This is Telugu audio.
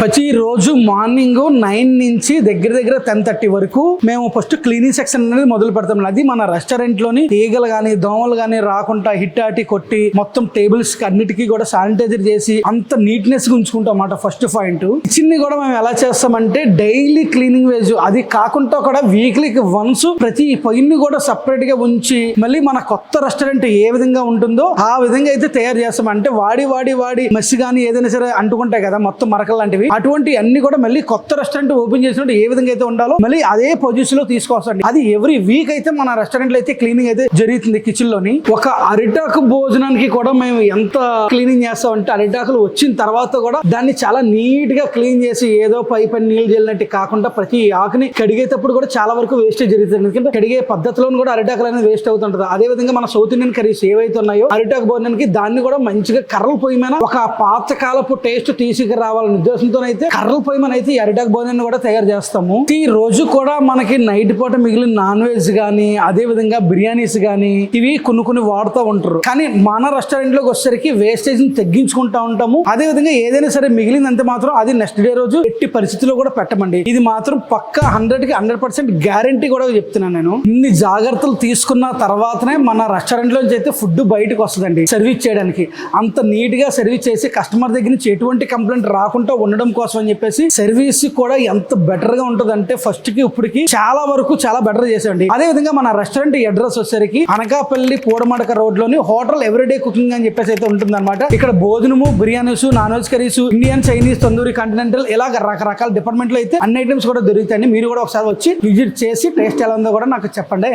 ప్రతి రోజు మార్నింగ్ 9 నుంచి దగ్గర 10:30 వరకు మేము ఫస్ట్ క్లీనింగ్ సెక్షన్ అనేది మొదలు పెడతాం. అది మన రెస్టారెంట్ లోని ఈగలు గానీ దోమలు గానీ రాకుండా హిట్ ఆటి కొట్టి మొత్తం టేబుల్స్ అన్నిటికీ కూడా శానిటైజర్ చేసి అంత నీట్నెస్ గా ఉంచుకుంటాం అన్నమాట. First point. కిచెన్ ని కూడా మేము ఎలా చేస్తామంటే డైలీ క్లీనింగ్ వేజ్, అది కాకుండా కూడా వీక్లీకి వన్స్ ప్రతి పొయ్యిని కూడా సపరేట్ గా ఉంచి మళ్ళీ మన కొత్త రెస్టారెంట్ ఏ విధంగా ఉంటుందో ఆ విధంగా అయితే తయారు చేస్తాం. అంటే వాడి మసి గానీ ఏదైనా సరే అంటుకుంటాయి కదా మొత్తం మరకలు లాంటివి, అటువంటి అన్ని కూడా మళ్ళీ కొత్త రెస్టారెంట్ ఓపెన్ చేసినట్టు ఏ విధంగా అయితే ఉండాలో మళ్ళీ అదే పొజిషన్ లో తీసుకొస్తాండి. అది ఎవ్రీ వీక్ అయితే మన రెస్టారెంట్ లో అయితే క్లీనింగ్ అయితే జరుగుతుంది. కిచెన్ లోని ఒక అరిటాకు భోజనానికి కూడా మేము ఎంత క్లీనింగ్ చేస్తాం అంటే అరిటాకులు వచ్చిన తర్వాత కూడా దాన్ని చాలా నీట్ గా క్లీన్ చేసి ఏదో పై నీళ్లు జల్లినట్టు కాకుండా ప్రతి ఆకుని కడిగేటప్పుడు కూడా చాలా వరకు వేస్టేజ్ జరుగుతుంది. ఎందుకంటే కడిగే పద్ధతిలో కూడా అరిటాకులు అనేది వేస్ట్ అవుతుంటది. అదే విధంగా మన సౌత్ ఇండియన్ కర్రీస్ ఏవైతే ఉన్నాయో అరిటాకు భోజనానికి దాన్ని కూడా మంచిగా కర్రల పొయ్యి మీద ఒక పాతకాలపు టేస్ట్ తీసుకురావాలనే ఉద్దేశంతో అయితే కర్రల పొయ్యి మీద అయితే ఈ అరిటాకు భోజనాన్ని కూడా తయారు చేస్తాము. ఈ రోజు కూడా మనకి నైట్ పూట మిగిలిన నాన్ వెజ్ గానీ అదే విధంగా బిర్యానీస్ గానీ ఇవి కొన్ని వాడుతూ ఉంటారు. కానీ మన రెస్టారెంట్ లోకి వచ్చేసరికి వేస్టేజ్ ని తగ్గించుకుంటా ఉంటాము. అదే విధంగా ఏదైనా సరే మిగిలినంత మాత్రం అది నెక్స్ట్ డే రోజు ఎట్టి పరిస్థితుల్లో కూడా పెట్టమండి. ఇది మాత్రం పక్కా 100% గ్యారంటీ కూడా చెప్తున్నాను నేను. ఇన్ని జాగ్రత్తలు తీసుకున్న తర్వాతనే మన రెస్టారెంట్ లోంచి అయితే ఫుడ్ బయటకు వస్తుందండి సర్వీస్ చేయడానికి. అంత నీట్ గా సర్వీస్ చేసి కస్టమర్ దగ్గర నుంచి ఎటువంటి కంప్లైంట్ రాకుండా ఉండడం కోసం అని చెప్పేసి సర్వీస్ కూడా ఎంత బెటర్ గా ఉంటుంది అంటే ఫస్ట్ కి ఇప్పటికి చాలా వరకు చాలా బెటర్ చేసేయండి. అదే విధంగా మన రెస్టారెంట్ అడ్రస్ వచ్చేసరికి అనకాపల్లి పూడమడక రోడ్ లోని హోటల్ ఎవ్రీడే కుకింగ్ అని చెప్పేసి అయితే ఉంటుంది అనమాట. ఇక్కడ భోజనము, biryanis, non veg curries, Indian, Chinese, tandoori, continental ఇలాగ రకరకాల డిపార్ట్మెంట్ లో అయితే అన్ని ఐటమ్స్ కూడా దొరుకుతాయండి. మీరు కూడా ఒకసారి వచ్చి విజిట్ చేసి టేస్ట్ ఎలా ఉందో కూడా నాకు చెప్పండి.